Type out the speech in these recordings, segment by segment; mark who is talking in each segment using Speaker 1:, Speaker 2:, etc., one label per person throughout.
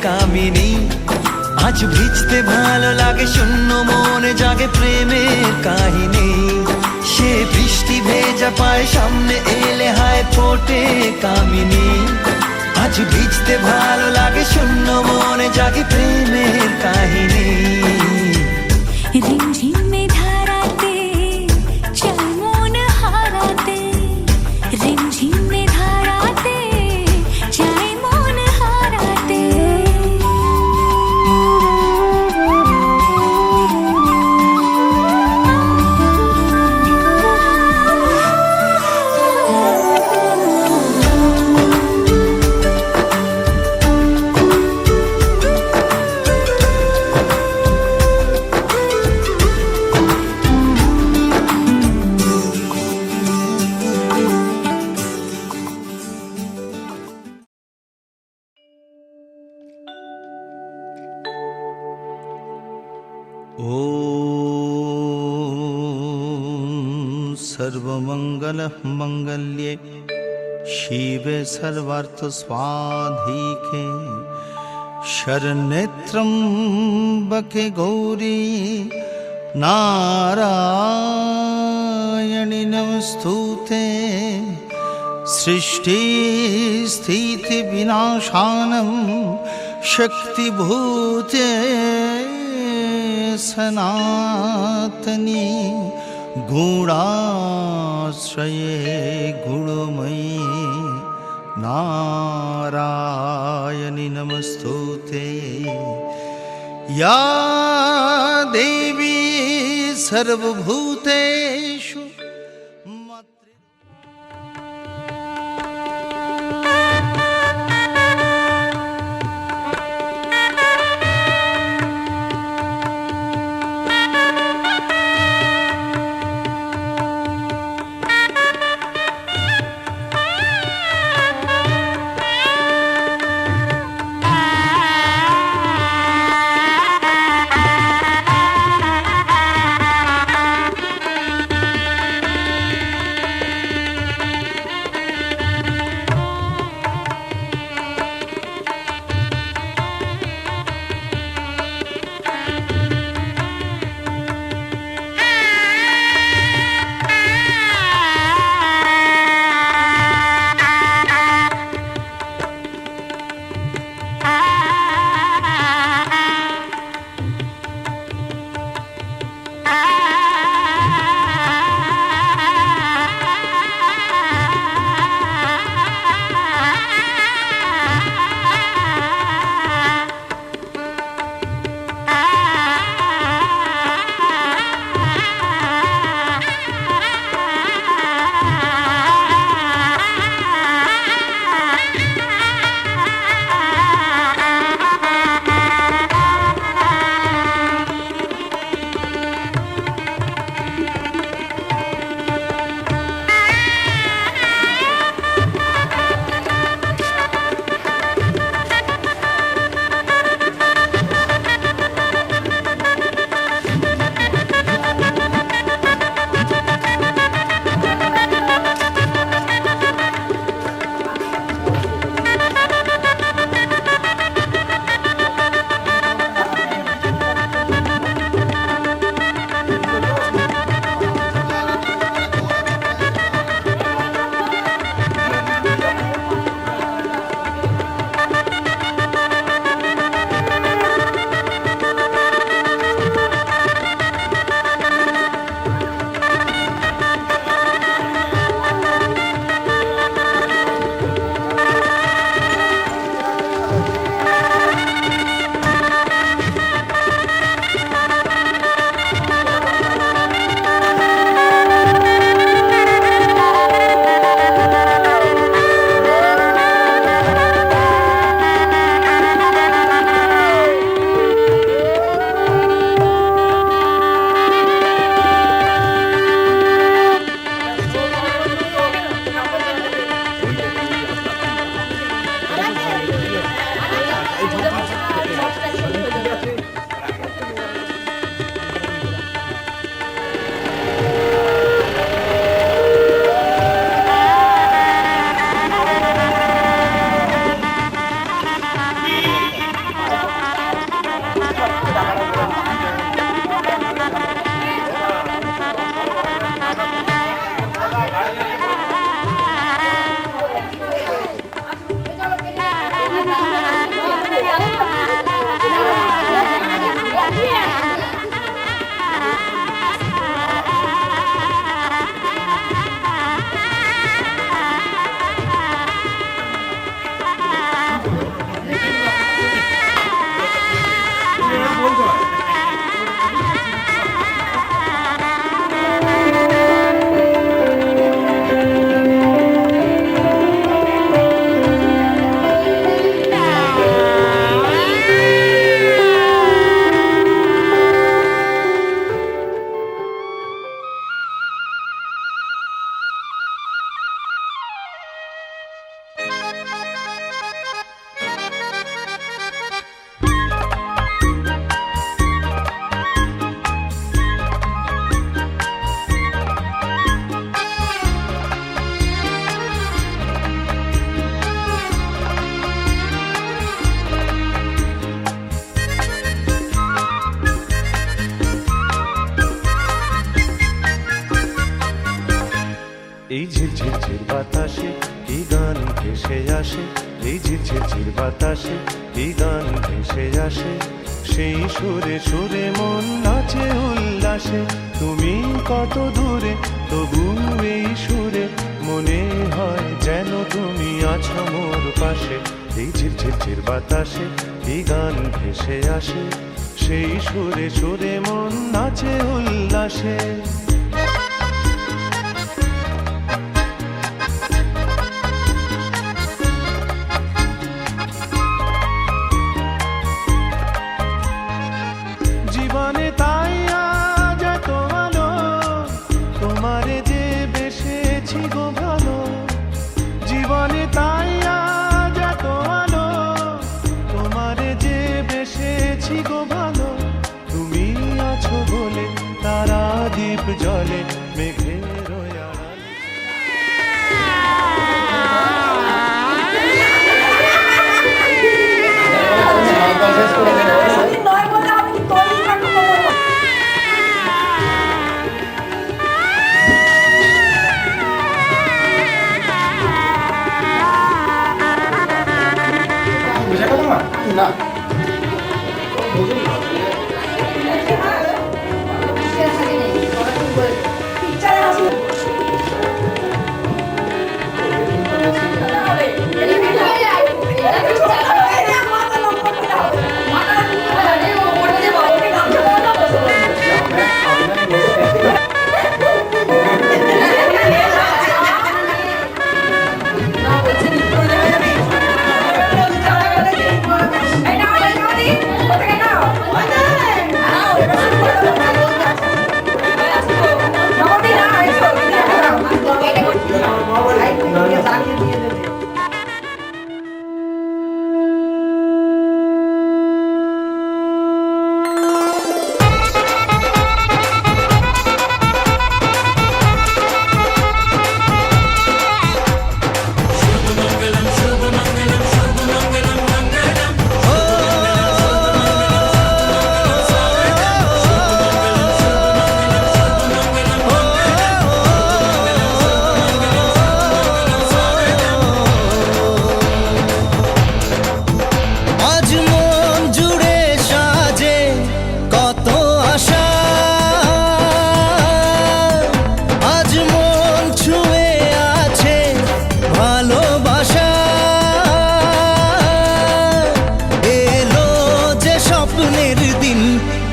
Speaker 1: কামিনী। আজ ভিজতে ভালো লাগে শূন্য মনে জাগে প্রেমের কাহিনী। সে বৃষ্টি ভেজা পায় সামনে এলে হায় ফোটে কামিনী। আজ ভিজতে ভালো লাগে শূন্য মনে জাগে প্রেমের কাহিনী।
Speaker 2: রিমঝিমে ধারাতে চাই মন হারাতে, রিমঝিমে ধারাতে চাই মন হারাতে।
Speaker 3: ॐ सर्वमङ्गलमाङ्गल्ये शिवे सर्वार्थसाधिके शरण्ये त्र्यम्बके गौरी नारायणि नमस्तुते। सृष्टिस्थितिविनाशानं शक्तिभूते सनातनी गुणाश्रये गुणमयी नारायणि नमस्तुते। या देवी सर्वभूतेषु
Speaker 4: এই ঝিরঝির বাতাসে এই গান ভেসে আসে, এই ঝিরঝির বাতাসে এই গান ভেসে আসে, সেই সুরে সুরে মন নাচে উল্লাসে। তুমি কত দূরে তবু এই সুরে মনে হয় যেন তুমি আছো মোর পাশে। এই ঝিরঝির বাতাসে এই গান ভেসে আসে, সেই সুরে সুরে মন নাচে উল্লাসে। জীবনে তাই আজ এত আলো, তোমারে যে বেসেছি গো ভালো। জীবনে তাই আজ এত আলো, তোমারে যে বেসেছি গো ভালো। তুমি আছো বলে তারা দ্বীপ জলে মেঘের আড়ালে।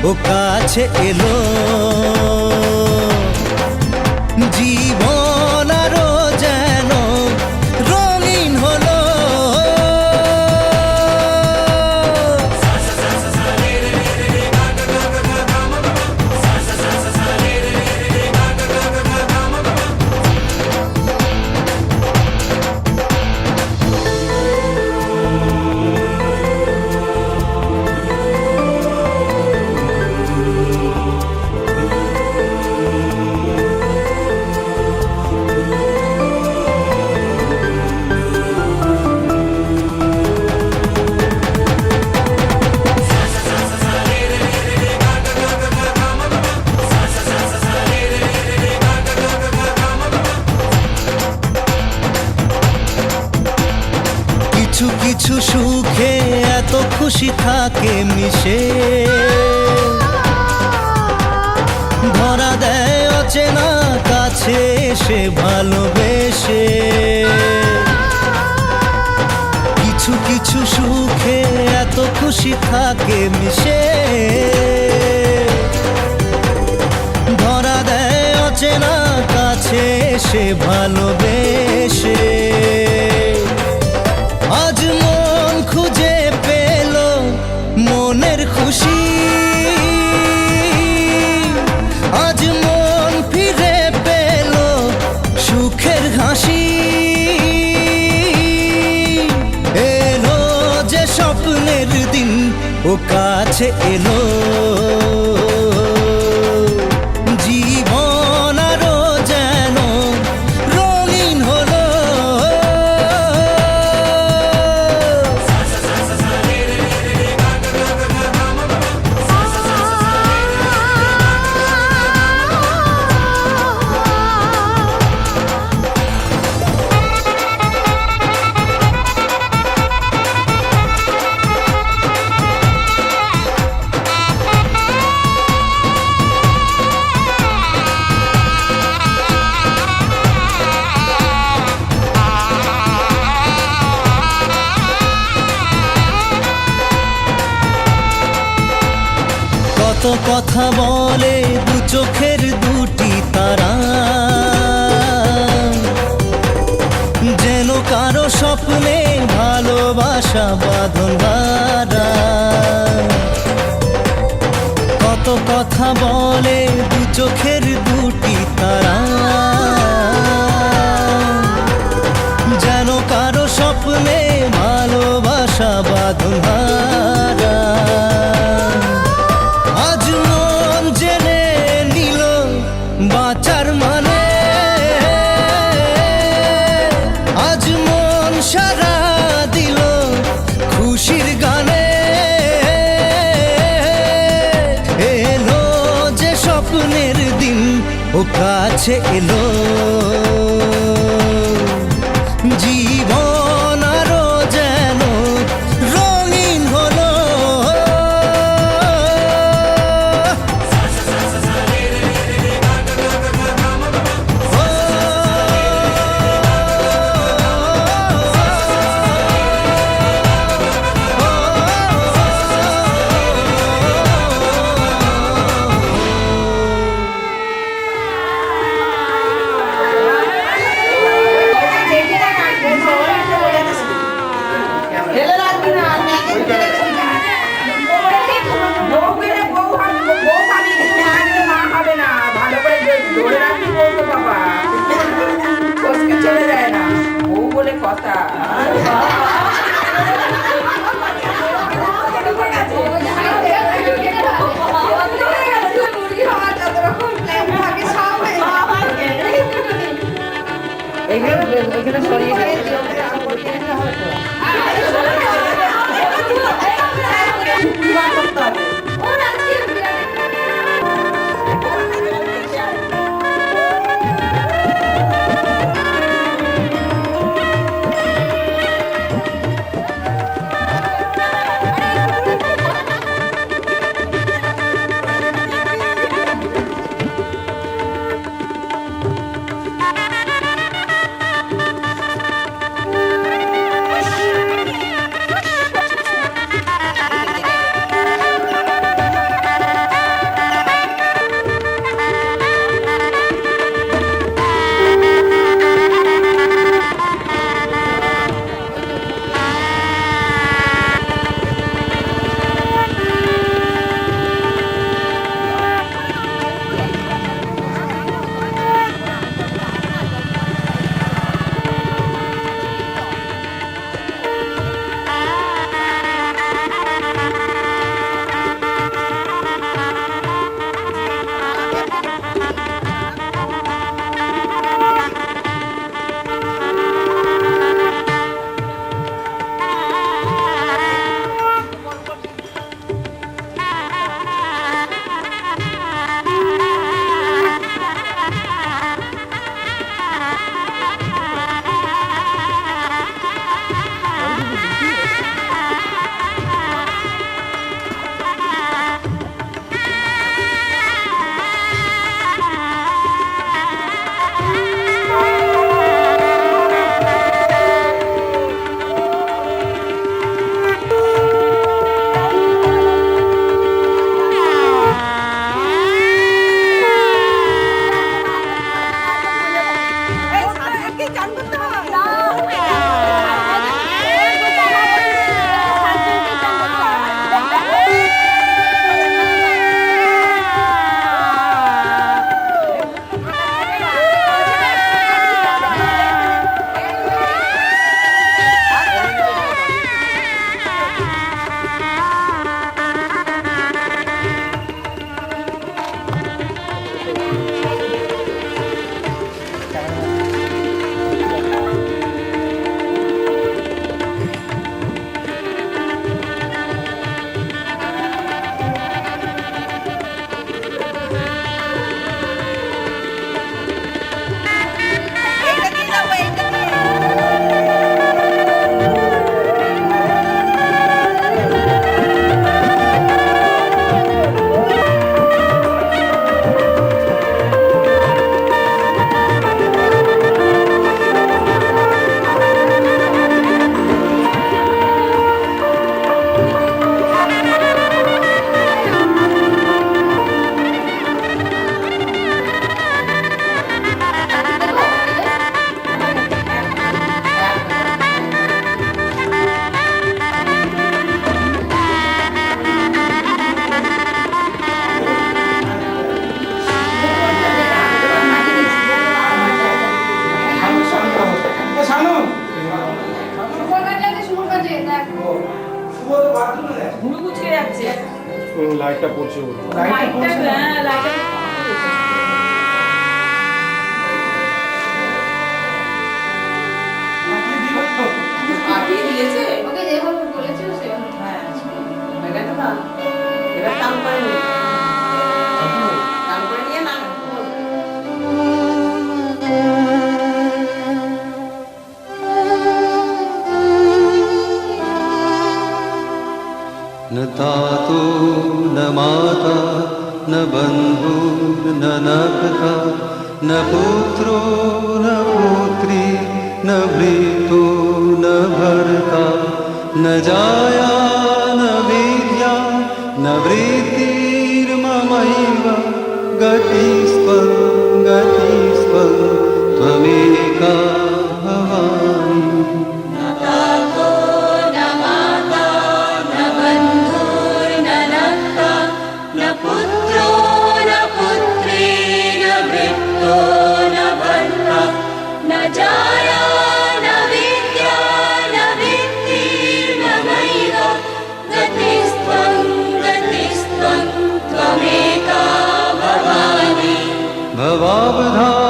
Speaker 1: ও কাছে এলো জীবন আরো যেন রঙিন হলো। কিছু কিছু সুখে এত খুশি থাকে মিশে, ধরা দেয় অচেনা কাছে সে ভালোবেসে। কিছু কিছু সুখে এত খুশি থাকে মিশে, ধরা দেয় অচেনা কাছে সে ভালোবেসে। আজ মন খুঁজে পেল মনের খুশি, আজ মন ফিরে পেল সুখের হাসি। এলো যে স্বপ্নের দিন ও কাছে এলো, জীবন আরো যেন রঙিন হলো। কথা বলে দু চোখের দুটি তারা, যেন কারো স্বপ্নে ভালোবাসা বাঁধন হারা। কত কথা বলে দু চোখের দুটি তারা, যেন কারো স্বপ্নে ভালোবাসা বাঁধন হারা। আজ মন জেনে নিল বাঁচার মানে, আজ মন সারা দিল খুশির গানে। এলো যে স্বপ্নের দিন ও কাছে এলো, জীবন আরো যেন রঙিন হলো।
Speaker 5: এখানে সরিয়ে লাইটটা পড়ছে বলে
Speaker 6: ওকে যেভাবে বলেছো সেভাবে
Speaker 7: হ্যাঁ মেঘাটা না এবার টান করে নিয়ে টান করে নিয়ে না
Speaker 3: न तातो न माता न बन्धु न नखता न पुत्रो न पुत्री न भृतो न भर्ता न जाया न विद्या न वृत्तिर्ममैव गतिस्त्वं गतिस्त्वं त्वमेका भवानि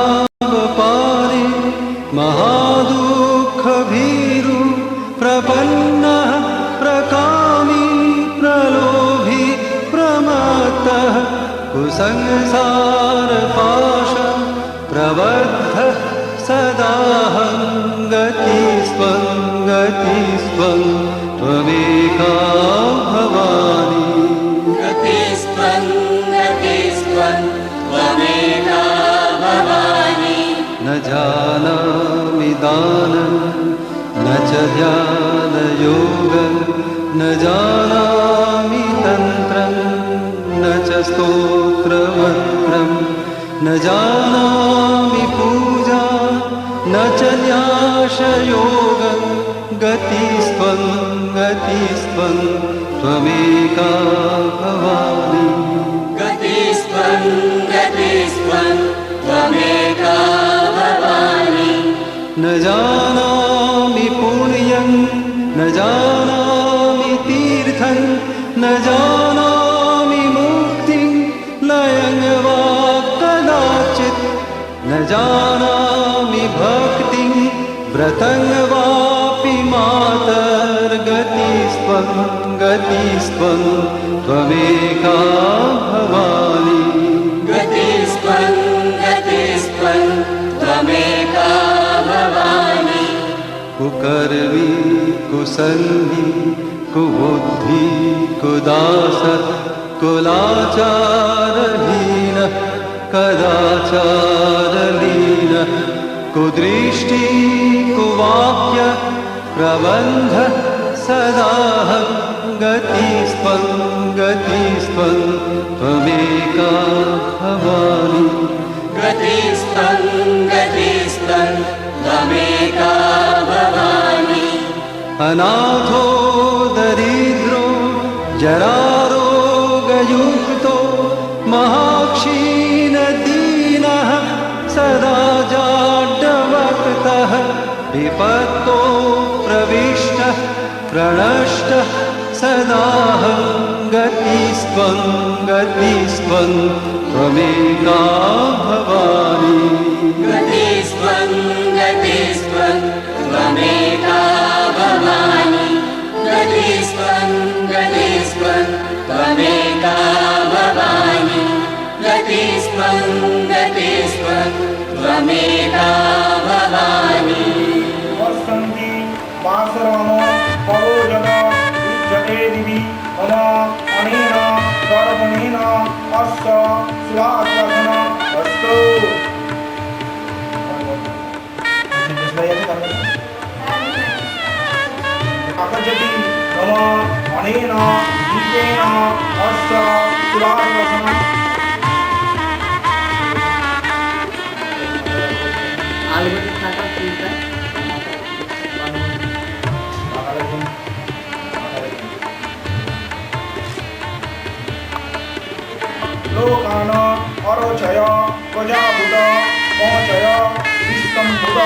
Speaker 3: भवाब्धावपारि महादुःखभीरु प्रपन्नः प्रकामी प्रलोभी प्रमत्तः कुसंसारपाश प्रबद्धः सदाहं गतिस्त्वं गतिस्त्वं त्वमेका भवानि न जानामि दानं न च ध्यानयोगं न जानामि तन्त्रं न च स्तोत्रमन्त्रं न जानामि पूजा न च न्यासयोगं गतिस्त्वं गतिस्त्वं त्वमेका भवानि न जानामि पुण्यं न जानामि तीर्थं न जानामि मुक्तिं लयं वा कदाचित् न जानामि भक्तिं व्रतं वापि मातर्गतिस्त्वं गतिस्त्वं त्वमेका भवानि कुकर्मी कुसंगी कुबुद्धि कुदास कुलाचारहीन कदाचारलीन कुदृष्टि कुवाक्य प्रबन्ध सदाहं गतिस्त्वं गतिस्त्वं त्वमेका भवानि अनाथो दरिद्रो जरारोगयुक्तो महाक्षीणदीनः सदा जाड्यवक्तः विपत्तो प्रविष्टः प्रणष्टः सदाहं गतिस्त्वं गतिस्त्वं त्वमेका भवानि
Speaker 5: वसन्ति वासराम परोजग उच्यते दिवि मम अनेन कर्मणेन अस्य स्वागतन अस्तु आगच्छति मम अनेन गीतेन अस्य स्वागतन
Speaker 7: আলুবতি থাকা চিন্তা
Speaker 5: लोकान अरोचय प्रजाभूत मोचय विष्कम्भूत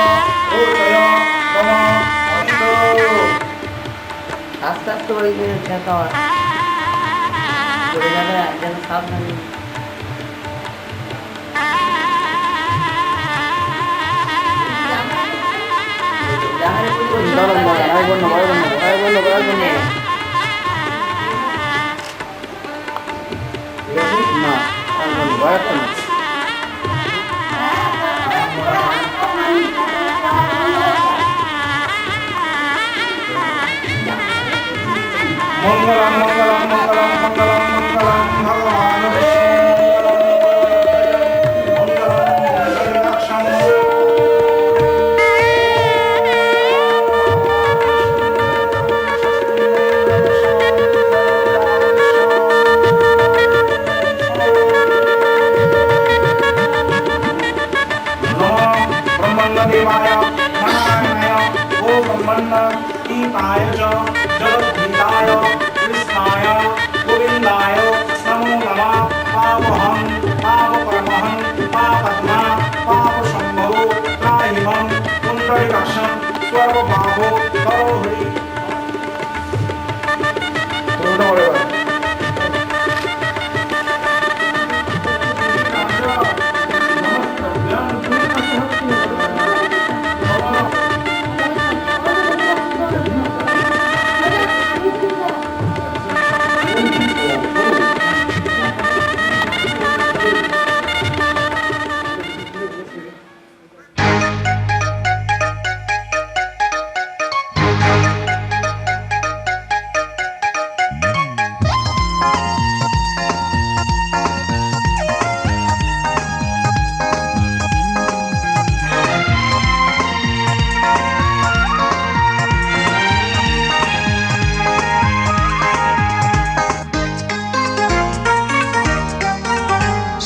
Speaker 5: रोचय मम अस्तु
Speaker 7: আস্তে আস্তে করে দেখা পড়ে যাবে যেন সাবধানে।
Speaker 5: দাঁড়ান দাঁড়ান আইবন না আইবন না আইবন না আইবন না না আইবন না আইবন না মঙ্গলম মঙ্গলম মঙ্গলম মঙ্গলম মঙ্গলম ভগবান বিষ্ণু মঙ্গলম ब्रह्मण्डदेवाय नारायणाय ओ ब्रह्मण्ड गीताय च जगद्गीताय कृष्णाय गोविन्दाय नमो नमः पावहं पावपरमहं पापद्मा पापशम्भो त्राहिमं पुण्डरीकाक्षं सर्वपापो करोहरि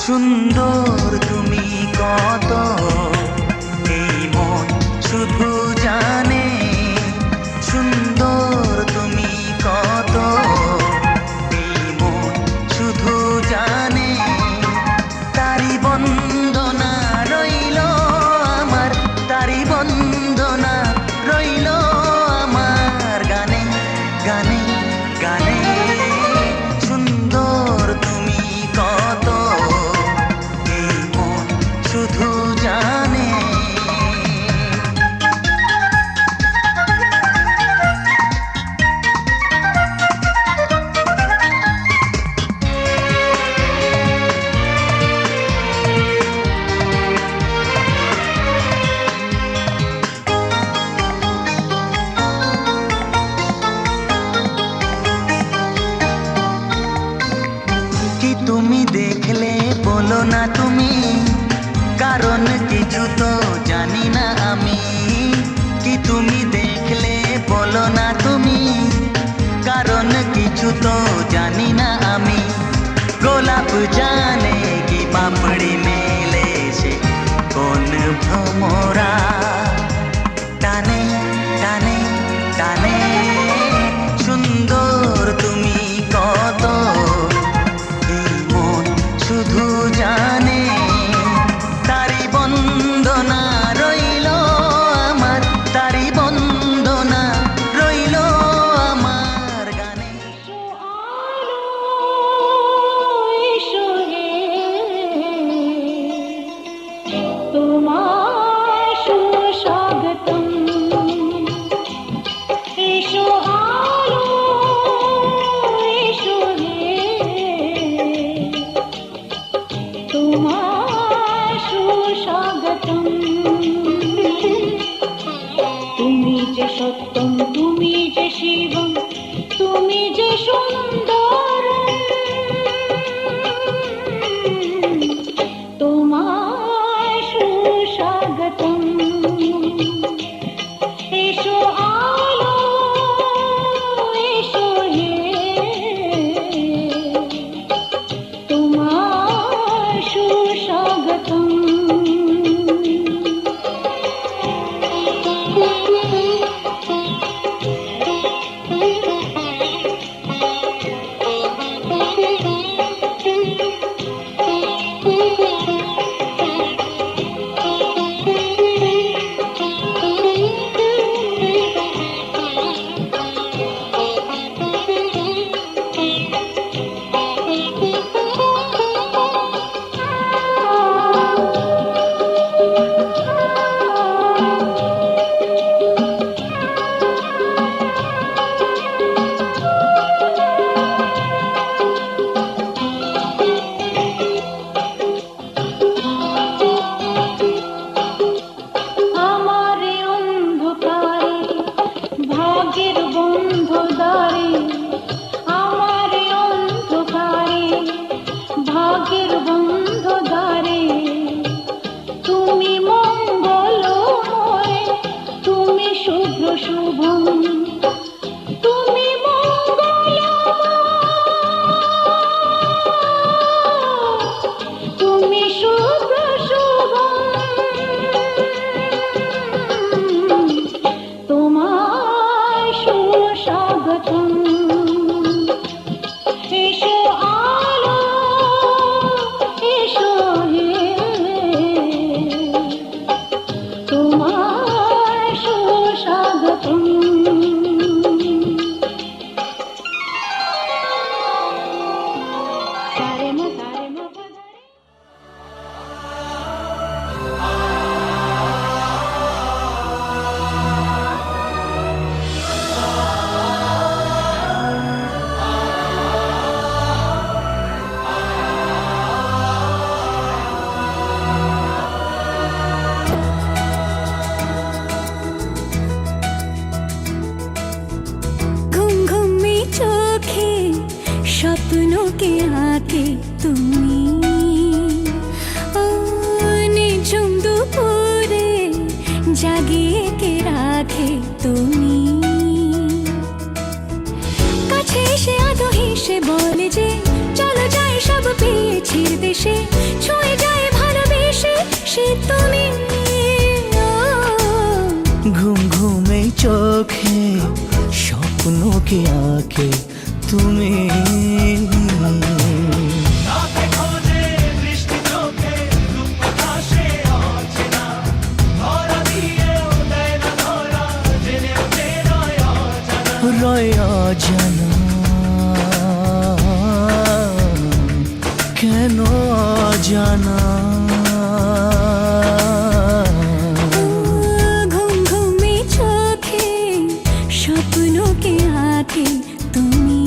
Speaker 1: সুন্দর তুমি কত এই মন শুধু জানে সুন্দর তুমি কত এই মন শুধু জানে তারি বন্দনা রইল আমার তারি বন্দনা রইল আমার গানে গানে গানে সুন্দর তুমি কত শুধু জানে কি তুমি দেখলে বলো না তুমি কারণ কিছু তো জানি না আমি কি তুমি দেখলে বলো না তুমি কারণ কিছু তো জানি না আমি গোলাপ জানে কি পাপড়ি মেলে সে কোন ভ্রমরা টানে টানে টানে সুন্দর তুমি কত এই মন শুধু জানে তারি বন্দনা রইল আমার তারি বন্দনা রইল আমার গানে
Speaker 2: এসো হে তুমি ও নিঝুম দুপুরে জাগিয়ে কে রাখে তুমি কাছে এসে আদো হেসে বলে যে চলো যায় সব পেয়েছির দেশে ছুঁয়ে যায় ভালোবেসে সে তুমি
Speaker 1: ঘুম ঘুমে চোখে স্বপ্নকে আঁকে তুমি রয় অজানা কেন অজানা
Speaker 2: ঘুম ঘুমে চোখে স্বপ্নকে আঁকে তুমি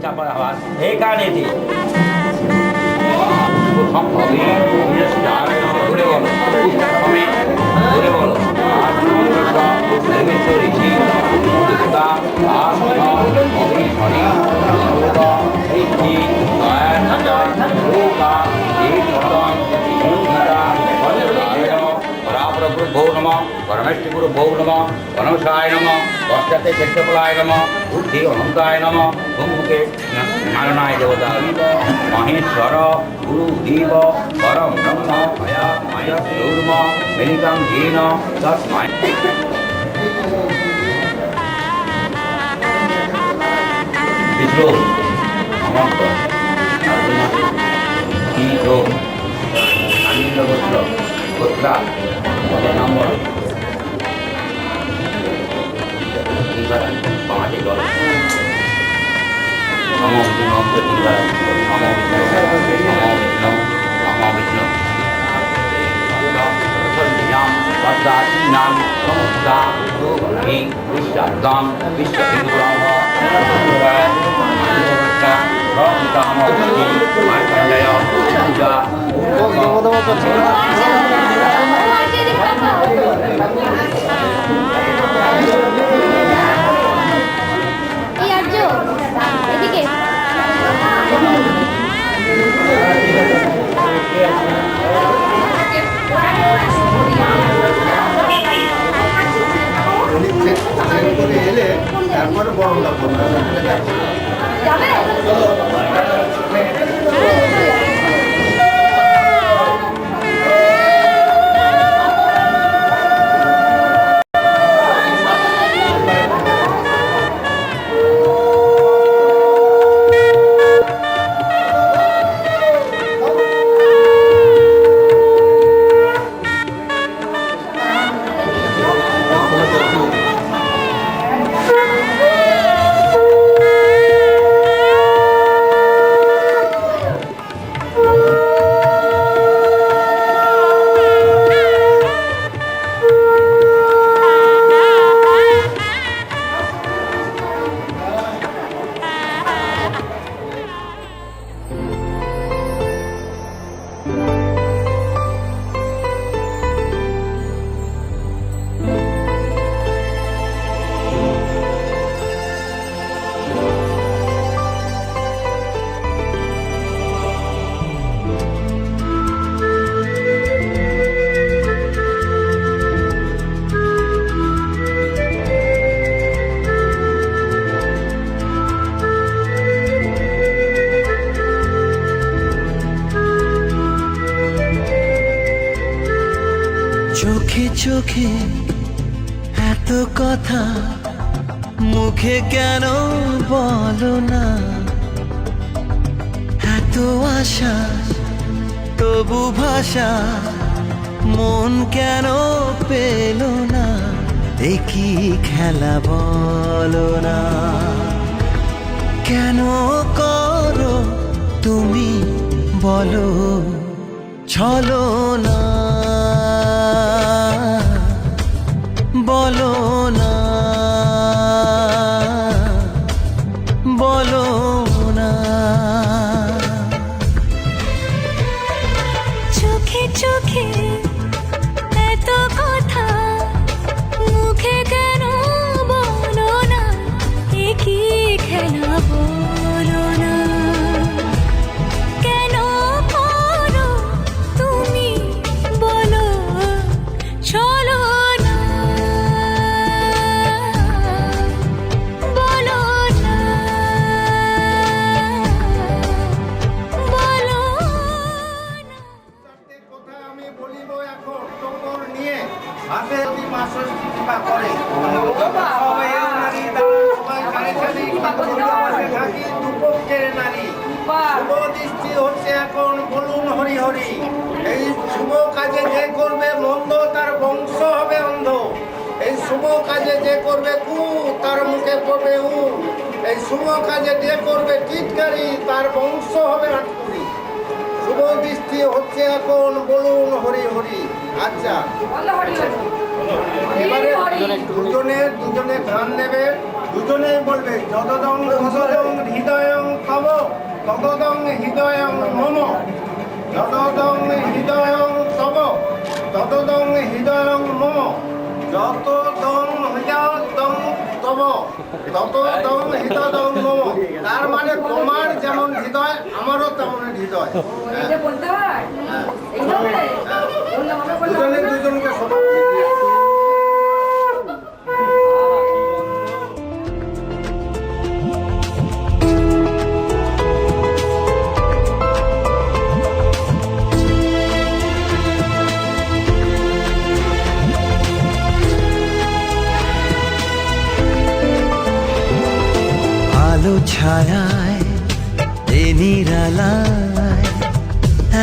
Speaker 8: চাপা আবার এই কানেতে সম্ভবই ঘুরে বলো উত্তরক্রমে ঘুরে বলো गुरुभो नम परमेष्टि गुरुभो नम वनवशाय नम पश्चाते क्षेत्रफलाय नम बुद्धि अहंताय नम मुखे नारायणाय देवता महेश्वर गुरुदेव परम ब्रह्म मया माया सूर्म मेलिकां येन तस्मै विष्णु अमर्त कीरो अनिल गोत्र गोत्रा নম্বর পাঁচে গল
Speaker 6: এই আর্য এদিকে
Speaker 5: এলে তারপরে বড়
Speaker 6: যাবে
Speaker 1: চোখে চোখে এত কথা মুখে কেন বলো না এত আশা তবু ভাষা মন কেন পেল না দেখি খেলা বলো না কেন করো তুমি বলো ছলো না বলো না বলো না
Speaker 2: চোখে চোখে এত কথা মুখে কেন বলো না কি খেলা বলো না কেন করো তুমি বলো চলো না বলো না বলো না
Speaker 5: কথা আমি বলিব এখন টকর নিয়ে হাতে যদি মাসের কৃপা করে সবাই নারী সবাই সারি থাকি দুপক্ষের নারী শুভ দৃষ্টি হচ্ছে এখন বলুন হরি হরি এই শুভ কাজে যে করবে মন্দ তার বংশ হবে অন্ধ এই শুভ কাজে যে করবে কু তার মুখে পড়বে উ এই শুভ কাজে যে করবে টিটকারি তার বংশ হবে হাটপুরি শুভ দৃষ্টি হচ্ছে এখন বলুন হরি হরি আচ্ছা এবারে দুজনে গান নেবে দুজনেই বলবে যতদং ততদং হৃদয়ং তব ততদং হৃদয়ং মম যতদং হৃদয়ং তব ততদং হৃদয়ং মম যতদং হৃদয়ং তব ততদং হৃদয়ং মম। তার মানে তোমার যেমন হৃদয় আমারও তেমন হৃদয়।
Speaker 7: এইটা বলতে হয় এইভাবে বললে হবে বললে
Speaker 5: দুজনে দুজনকে সমান
Speaker 1: আলো ছায়ায় এ নিরালায়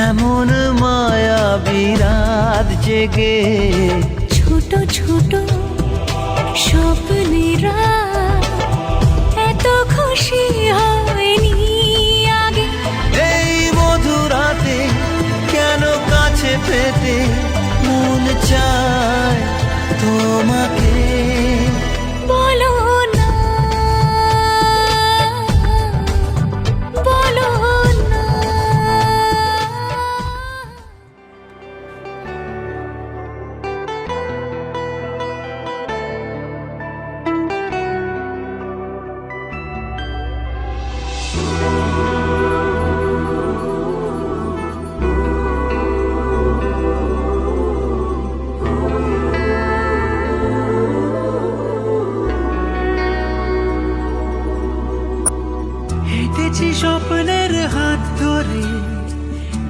Speaker 1: এমন মায়া বিরাত জেগে
Speaker 2: ছোট ছোট স্বপ্নেরা এত খুশি হয়নি আগে।
Speaker 1: এই মধুরাতে কেন কাছে পেতে মন চায় তোমাকে
Speaker 2: বলো না বলো না।
Speaker 1: হেঁটেছি স্বপ্নের হাত ধরে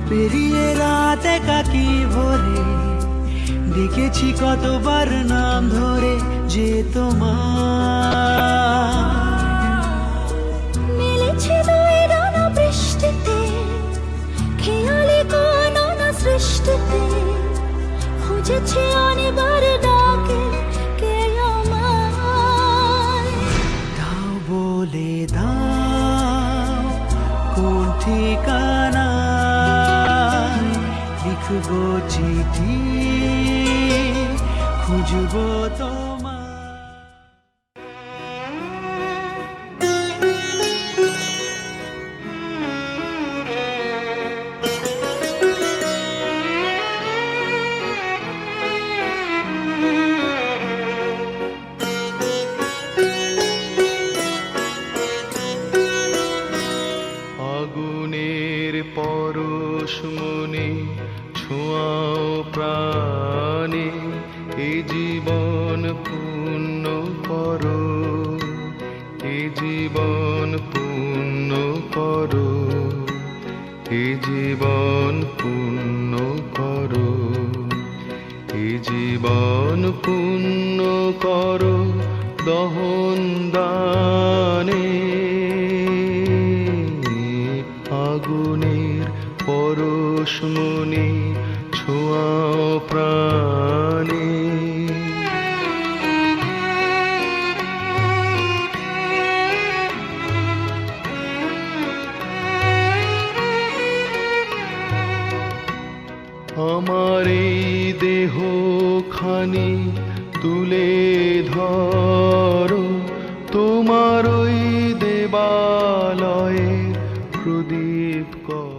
Speaker 1: পেরিয়ে রাত একাকি ভরে দেখেছি কতবার নাম ধরে যে তোমার
Speaker 2: মিলেছে দুই ডানা বৃষ্টিতে খেয়ালি কোন না সৃষ্টিতে খুঁজেছে অনেকবার ডাকে কে আমায়।
Speaker 1: দাও বলে দাও কোন ঠিকানায় লিখবো চিঠি খুঁজবো তোমার।
Speaker 4: আগুনের পরশ মনে ছোঁয়াও প্রাণে এ জীবন পূর্ণ করো এ জীবন পূর্ণ করো এ জীবন পূর্ণ করো এ জীবন পূর্ণ করো দহন দানে আগুনের পরশ মনে ছোঁয়াও প্রাণে আমার এই দেহ খানি তুলে ধরো তোমার ওই দেবালয়ে প্রদীপ কর।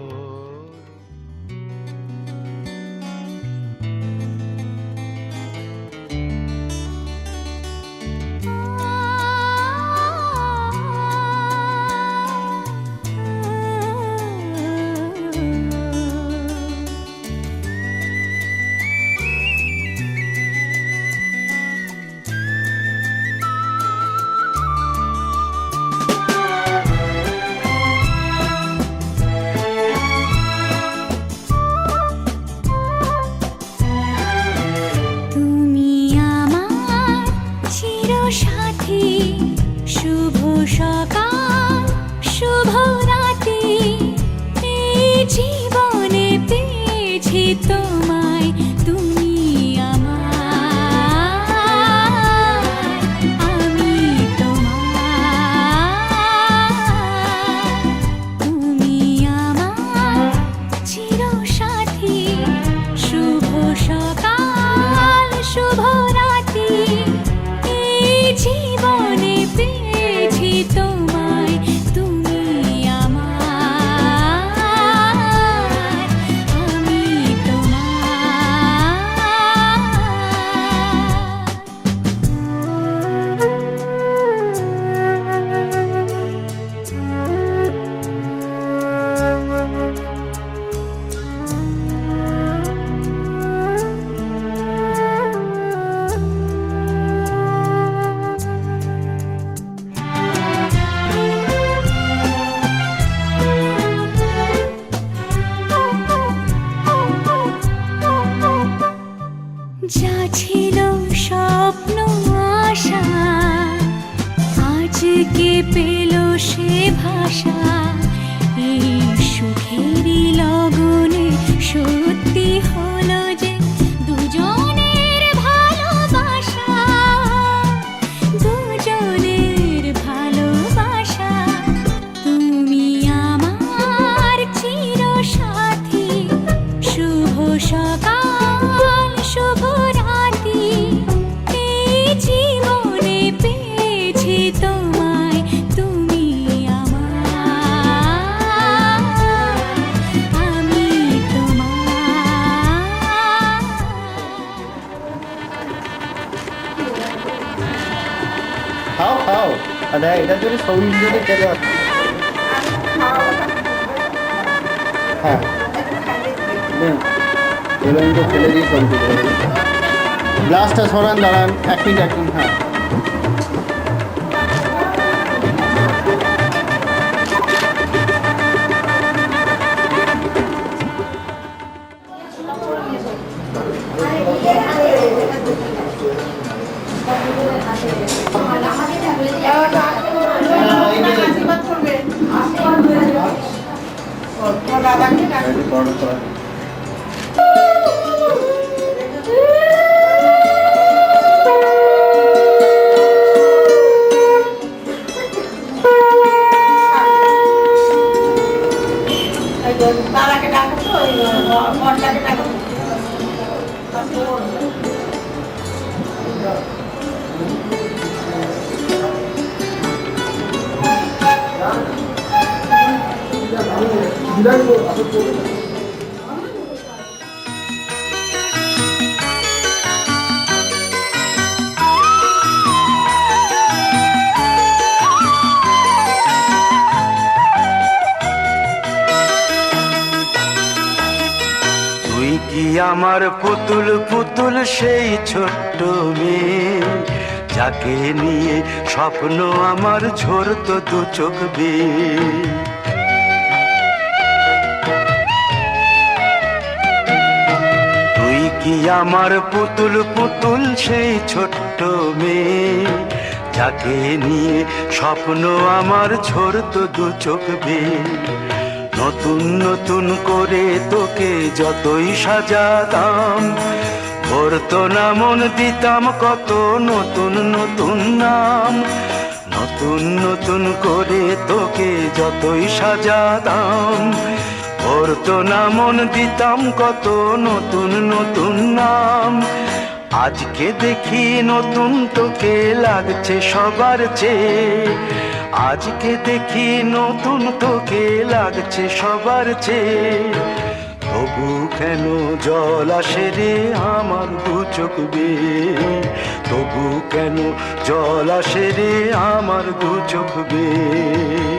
Speaker 2: তুমি আমার চিরসাথী, শুভ সকাল শুভ রাতি, এই জীবনে পেয়েছি তোমায়, তুমি আমার, আমি তোমার। তুমি আমার চিরসাথী, শুভ সকাল শুভ রাতি, এই জীবনে যা ছিল স্বপ্ন আশা আজকে পেল সে ভাষা। এই সুখেরই লগনে সত্যি হলো যে দুজনের ভালোবাসা, দুজনের ভালোবাসা। তুমি আমার চিরসাথী, শুভ সকাল শুভ রাতি। এই জীবনে পেয়েছি তোমায়, তুমি আমার, আমি তোমার।
Speaker 5: খাও খাও, এটা যদি সবজি যদি খেতে হয়। হ্যাঁ এবার কিন্তু ফেলে দিয়ে কমপ্লিট করে দিই। গ্লাসটা সরান, দাঁড়ান, এক মিনিট। হ্যাঁ
Speaker 7: তারাকে ডাকো তো, বরটাকে ডাকো।
Speaker 1: তুই কি আমার পুতুল পুতুল সেই ছোট্ট মেয়ে, যাকে নিয়ে স্বপ্ন আমার ঝরতো দু চোখ বেয়ে। তুই কি আমার পুতুল পুতুল সেই ছোট্ট মেয়ে, যাকে নিয়ে স্বপ্ন আমার ঝরতো দু চোখ বেয়ে। নতুন নতুন করে তোকে যতই সাজাতাম, ভরতো না মন, দিতাম কত নতুন নতুন নাম। নতুন নতুন করে তোকে যতই সাজাতাম, ভরতো না মন, দিতাম কত নতুন নতুন নাম। আজকে দেখি নতুন তোকে লাগছে সবার চেয়ে, আজকে দেখি নতুন তোকে লাগছে সবার চেয়ে। তবু কেন জল আসে রে আমার দু চোখ বেয়ে, তবু কেন জল আসে রে আমার দু চোখ বেয়ে।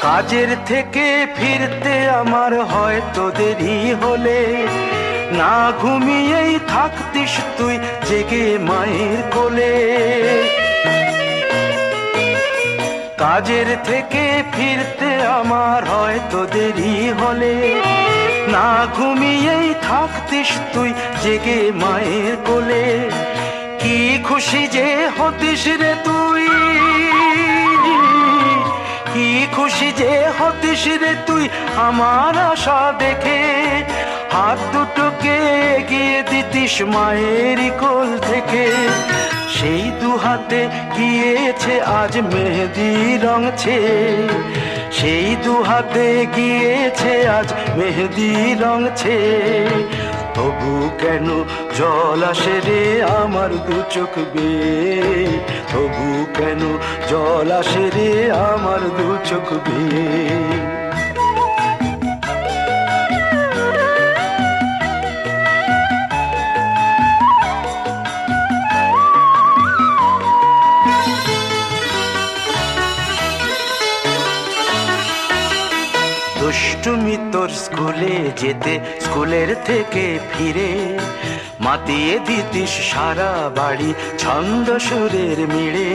Speaker 1: কাজের থেকে ফিরতে আমার হয়তো দেরি হলে, না ঘুমিয়েই থাকতিস তুই জেগে মায়ের কোলে। কাজের থেকে ফিরতে আমার হয়তো দেরি হলে, না ঘুমিয়েই থাকতিস তুই জেগে মায়ের কোলে। কি খুশি যে হতিস রে তুই, কি খুশি যে হতিস রে তুই আমার আশা দেখে। হাত দুটোকে এগিয়ে দিতিস মায়ের কোল থেকে, সেই দু হাতে গিয়েছে আজ মেহেদি রং ছেয়ে। সেই দু হাতে গিয়েছে আজ মেহেদি রং ছেয়ে। তবু কেন জল আসে রে আমার দু চোখ বেয়ে, তবু কেন জল আসে রে আমার দু চোখ বেয়ে। দুষ্টুমি তোর স্কুলে যেতে, স্কুলের থেকে ফিরে
Speaker 4: মাতিয়ে দিতিস সারা বাড়ি ছন্দ সুরের মিড়ে।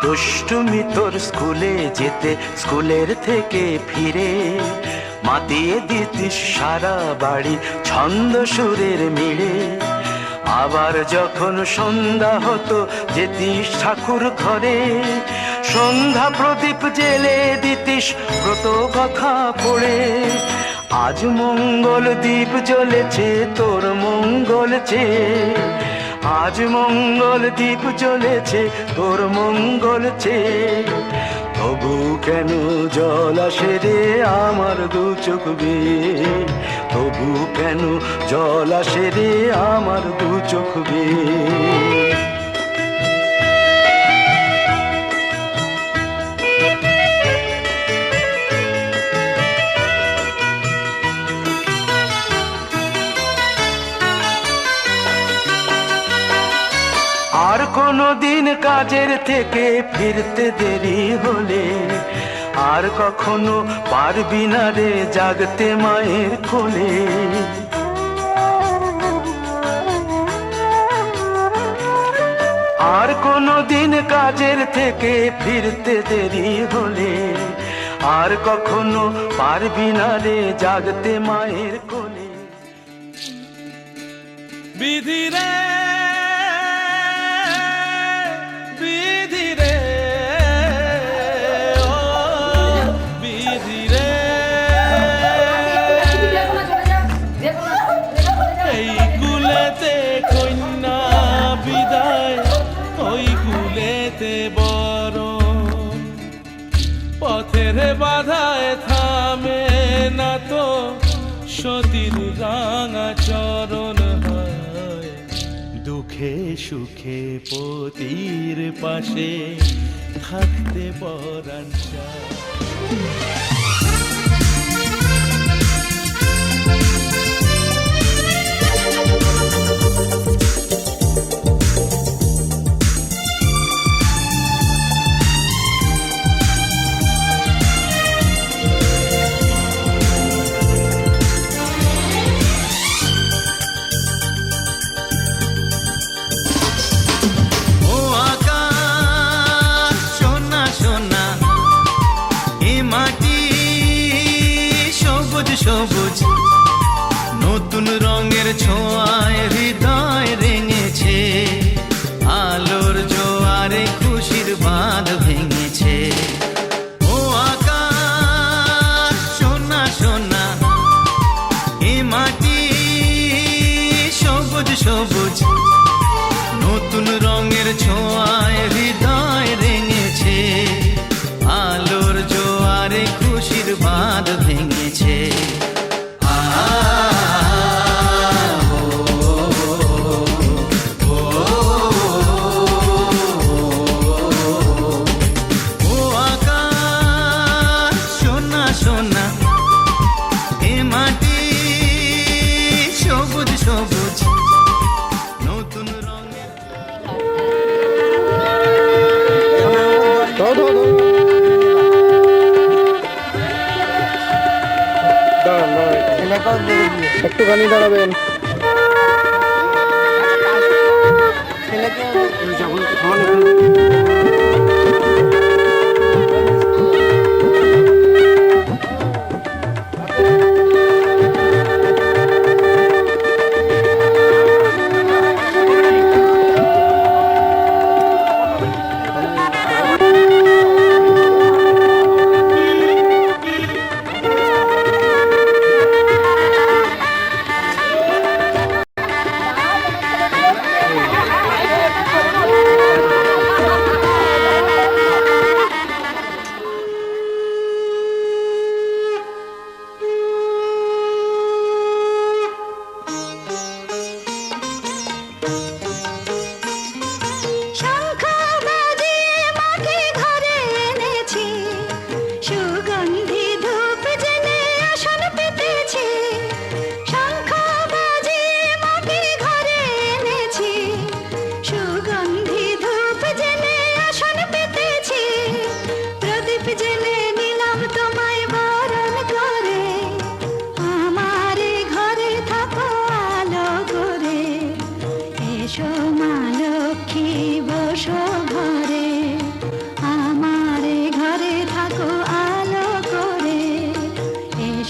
Speaker 4: দুষ্টুমি তোর স্কুলে যেতে স্কুলের থেকে ফিরে মাতিয়ে দিতিস সারা বাড়ি ছন্দ সুরের মিড়ে। আবার যখন সন্ধ্যা হতো যেতিস ঠাকুর ঘরে, সন্ধ্যা প্রদীপ জেলে দিতিস ব্রত কথা পড়ে। আজ মঙ্গল দ্বীপ জ্বলেছে তোর মঙ্গল চেয়ে, আজ মঙ্গল দ্বীপ জ্বলেছে তোর মঙ্গল চেয়ে। তবু কেন জল আসে রে আমার দু চোখ বেয়ে, তবু কেন জল আসে রে আমার দু চোখ বেয়ে। আর কোনো দিন কাজের থেকে ফিরতে দেরি হলে, আর কখনো পারবি না রে জাগতে মায়ের কোলে। আর কোনো দিন কাজের থেকে ফিরতে দেরি হলে, আর কখনো পারবি না রে জাগতে মায়ের কোলে।
Speaker 9: বিধি রে পথের বাধায় থামে না তো সতীর রাঙা চরণ হয়। দুঃখে সুখে পতির পাশে থাকতে পরাণ চায়।
Speaker 1: সবুজ নতুন রঙের ছোঁয়ায় হৃদয় রেঙেছে, আলোর জোয়ারে খুশির বাঁধ ভেঙেছে। ও আকাশ সোনা সোনা, এ মাটি সবুজ সবুজ নতুন রঙের ছোঁয়ায় হৃদয় রেঙেছে, আলোর জোয়ারে খুশির বাঁধ ভেঙেছে।
Speaker 5: একটুখানি দাঁড়াবেন।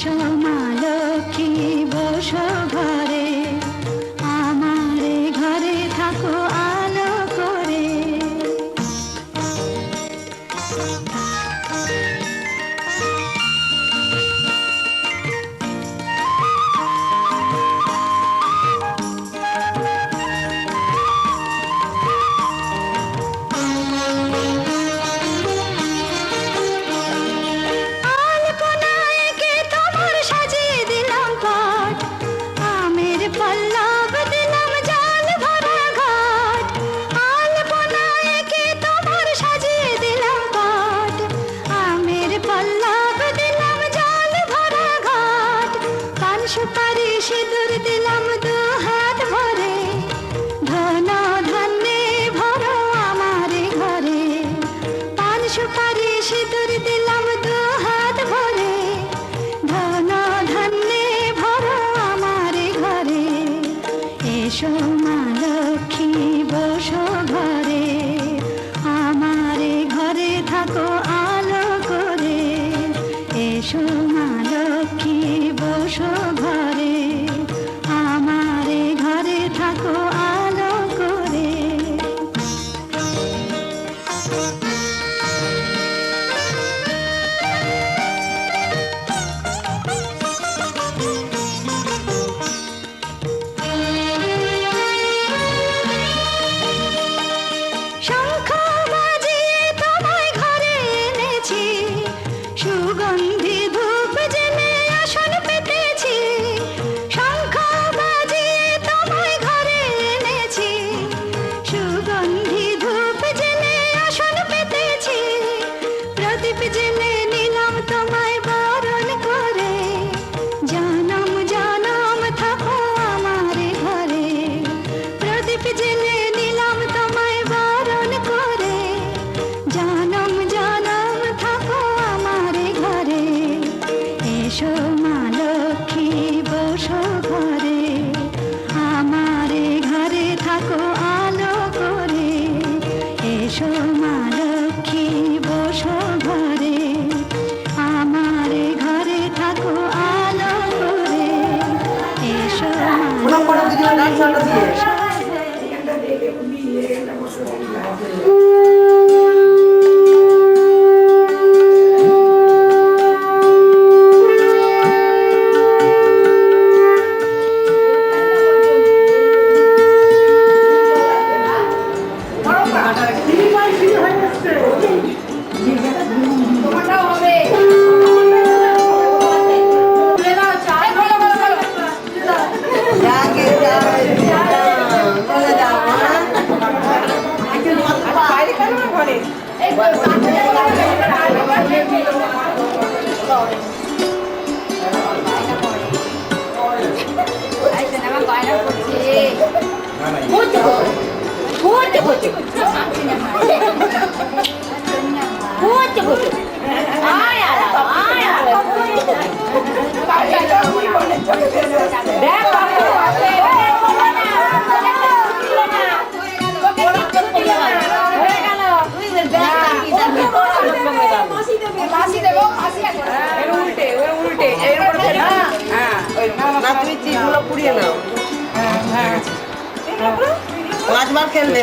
Speaker 2: এসো মা লক্ষ্মী বসো ঘরে আমারে ঘরে থাকো আলো করে আলপনায় কে তোমার সাজিয়ে দিলাম পাট আমের পল্লব দিলাম জাল ভরা ঘাট আলপনায় কে তোমার সাজিয়ে দিলাম পাট আমের পল্লব দিলাম জাল ভরা ঘাট পান সুপারি সিঁদুর দিলাম দু হাত ভরে ধন ধান্যে ভরো আমারে ঘরে পান সুপারি সিঁদুর দিলাম দু হাত ভরে ধন ধান্যে ভরো আমারে ঘরে এসো মা লক্ষ্মী বসো ঘরে আমারে ঘরে থাকো আলো করে এসো মা লক্ষ্মী বসো ঘরে আমারে ঘরে থাকো আলো করে শঙ্খ বাজিয়ে তোমায় ঘরে এনেছি সুগন্ধি ধূপ জেলে আসন পেতেছি শঙ্খ বাজিয়ে তোমায় ঘরে এনেছি সুগন্ধি ধূপ জেলে আসন পেতেছি প্রদীপ জেলে নিলাম তোমায় বরণ করে জনম জনম থাকো আমারে ঘরে প্রদীপ জেলে নিলাম তোমায় বরণ করে জনম জনম থাকো আমারে ঘরে এসো মা লক্ষ্মী বসো ঘরে আমারে ঘরে থাকো আলো করে এসো মা লক্ষ্মী বসো ঘরে আমারে ঘরে থাকো আলো করে এসো মা
Speaker 7: পাঁচবার খেলবে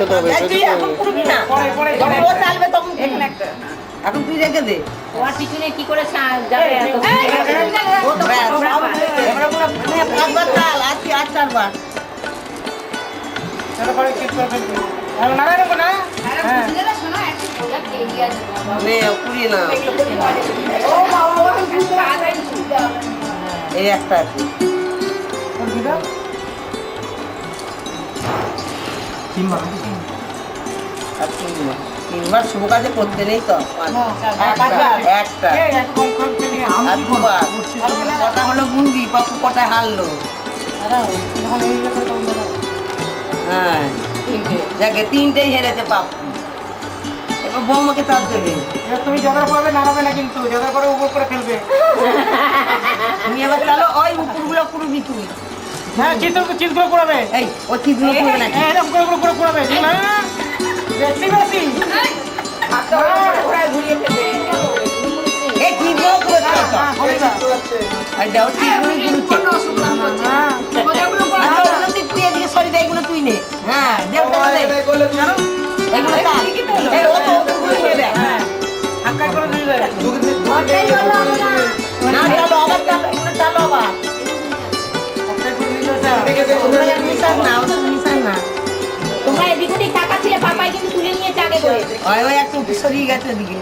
Speaker 7: এখন তুই রেখে দে
Speaker 6: তোমার পিছনে কি করে যাবে
Speaker 7: পাঁচবার চাল আজকে আর চারবার পুড়িয়ে না এই একটা আছে তিনবার শুভ কাজে করতে নেই তো একটা আর দুবার কটা হলো মুরগি পাপু কটা হারলো হ্যাঁ যাকে তিনটেই হেরেছে পাপু এবার বৌমাকে চাপ দেবে
Speaker 5: তুমি জোগাড় করবে নাড়াবে না কিন্তু জোগাড় করে উপর করে ফেলবে
Speaker 7: তুমি এবার চলো ওই উপরগুলো করবি তুই
Speaker 5: হ্যাঁ চিৎগুলো করাবে
Speaker 7: এই ও চিৎগুলো করবে নাকি
Speaker 5: এরকম করে করাবে না বেশি বেশি
Speaker 7: এই চিৎগুলো আর দাও তিনগুলো সরি দে এগুলো তুই নে হ্যাঁ দেবটা দে এগুলো তার এই ও তো ওগুলো নেবে হ্যাঁ হাক্কা করে দিবে না চলো আবার চলো এগুলো চলো আবার
Speaker 6: তোমরা এদিকে ওদিক তাকাচ্ছিলে, পাপাই কিন্তু তুলে নিয়েছে আগে করে।
Speaker 7: ওই একটু সরিয়ে গেছে দিকে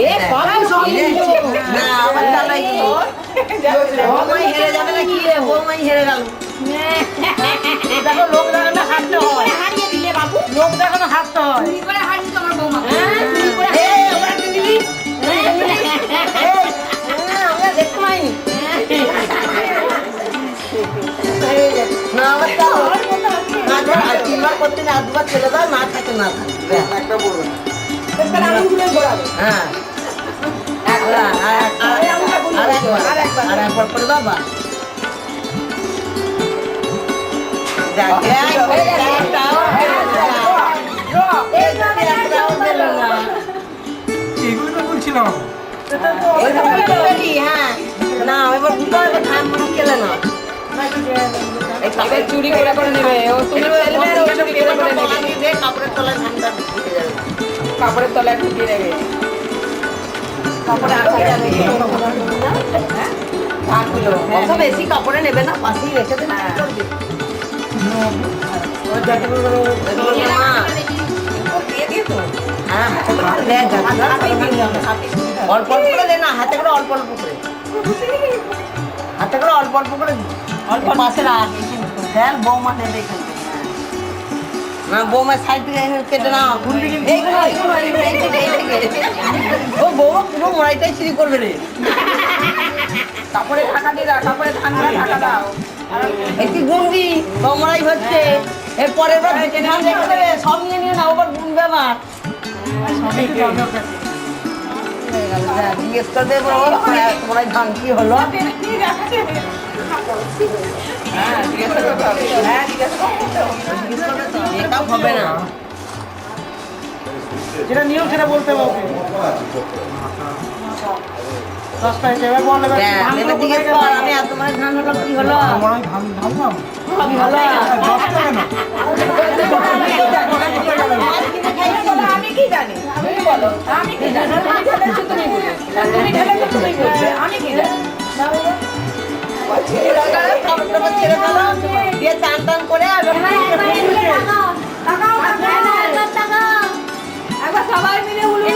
Speaker 6: এ বাবা সরিয়ে নিয়েছে।
Speaker 7: না আবার চালাই বৌমাই হেরে যাবে নাকি রে বৌমাই হেরে গেল দেখো লোক দেখানো হাঁটতে হয়
Speaker 6: হারিয়ে দিলে বাবু।
Speaker 7: লোক দেখানো হাঁটতে হয়
Speaker 6: চুরি করে হারিয়ে তোমার বৌমা। হ্যাঁ চুরি করে
Speaker 7: ওরা কি দিবি আমরা দেখতে পাইনি না আবার চাও না ধর আর তিনবার করতে না দুবার ছেড়ে দাও না থাকে না থাকে একটা বলবো হ্যাঁ আর একবার করে বাবা
Speaker 6: চুরি করে করে নেবে। ও তুমি ফেলবে আর ও চুরি করে করে নেবে।
Speaker 7: কাপড়ের তলায় ধানটা ঢুকে যাবে
Speaker 6: কাপড়ের তলায় ঢুকিয়ে দেবে। কাপড়ে আটকে যাবে।
Speaker 7: অত বেশি কাপড়ে নেবে না পাশেই রেখে দেবে অল্প অল্প করে দে না হাতে করে অল্প অল্প করে হাতে করে অল্প অল্প করে অল্প পাশে রাখ দেখ বৌমা নেবে না বৌমার সাইড থেকে কেটে না এইগুলো ও বৌমা পুরো মোড়াইটাই চুরি করবে রে
Speaker 6: কাপড়ে ঢাকা দিয়ে দাও, কাপড়ে ঢাকা দাও।
Speaker 7: একটু গুনবি তোমরাই হচ্ছে এর পরের বার ধান রেখে দেবে সব নিয়ে নিয়ে না আবার গুনবে আবার জিজ্ঞেস করে দেবো তোমরাই ধান কি হলো এটাও হবে না
Speaker 5: যেটা নিয়ম সেটা বলতে হবে
Speaker 7: এবার জিজ্ঞেস কর আমি আর তোমার ধান হলো কি হলো কি হলো
Speaker 6: আমি কি জানি? তুমি বলো। আমি কি জানি? তুমি ঢেলেছো তুমি বলো। তুমি ঢেলেছো তুমি বলবে। আমি কি জানি?
Speaker 7: ছেড়ে ফেলো দিয়ে চান টান করে
Speaker 6: একবার সবাই মিলে উলু